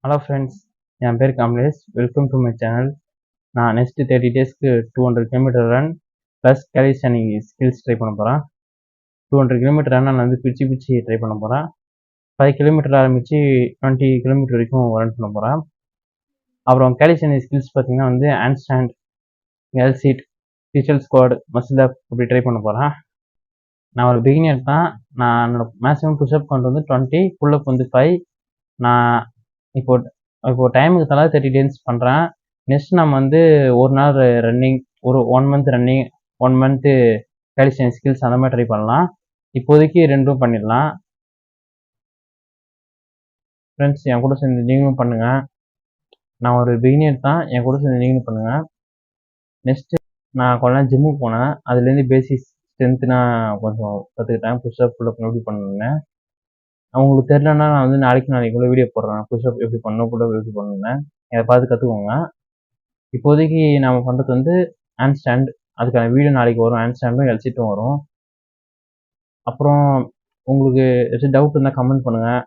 Hello friends, என் பேர் Kamlesh. Welcome to my channel. நான் நெக்ஸ்ட் 30 டேஸ்க்கு 200 kilometre run plus calisthenic skills try பண்ண போகிறேன். 200 கிலோமீட்டர் ரன் நான் வந்து பிரித்து ட்ரை பண்ண போகிறேன். 5 கிலோமீட்டர் ஆரம்பித்து 20 கிலோமீட்டர் வரைக்கும் ரன் பண்ண போகிறேன். அப்புறம் கேலிஸ்டேனிக் ஸ்கில்ஸ் பார்த்தீங்கன்னா வந்து handstand, L sit, pistol squat, muscle up இப்படி ட்ரை பண்ண போகிறேன். நான் ஒரு பிகினியர் தான். நான் என்னோட மேக்ஸிமம் புஷ்அப் கவுண்ட் வந்து 20, புல்அப் வந்து 5. நான் இப்போ டைமுக்கு தலா 30 டேஸ் பண்ணுறேன். நெக்ஸ்ட் நம்ம வந்து ஒரு நாள் ரன்னிங், ஒரு 1 மந்த் ரன்னிங், 1 மந்த்து கேலிஸ்டேனிக் ஸ்கில்ஸ் அந்த மாதிரி ட்ரை பண்ணலாம். இப்போதைக்கு ரெண்டும் பண்ணிடலாம். ஃப்ரெண்ட்ஸ், என் கூட சேர்ந்து நீங்களும் பண்ணுங்கள். நான் ஒரு பிகினியர் தான், என் கூட சேர்ந்து நீங்களும் பண்ணுங்கள். நெக்ஸ்ட்டு நான் கொஞ்ச நாள் ஜிம்முக்கு போனேன். அதுலேருந்து பேசிக்ஸ் ஸ்ட்ரென்த்து நான் கொஞ்சம் கற்றுக்கிட்டேன். புஷ்அப் புல்அப் எப்படி பண்ணணுன்னு. அவங்களுக்கு தெரிலன்னா நான் வந்து நாளைக்குள்ள வீடியோ போடுறேன். புஷ்அப் எப்படி பண்ணணும், புல்அப் எப்படி பண்ணணுன்னு அதை பார்த்து கற்றுக்கோங்க. இப்போதைக்கு நம்ம பண்ணுறது வந்து ஹேண்ட் ஸ்டாண்ட். அதுக்கான வீடியோ நாளைக்கு வரும். ஹேண்ட் ஸ்டாண்டும் எல்சிட்டும் வரும். அப்புறம் உங்களுக்கு ஏதாச்சும் டவுட் இருந்தால் கமெண்ட் பண்ணுங்கள்.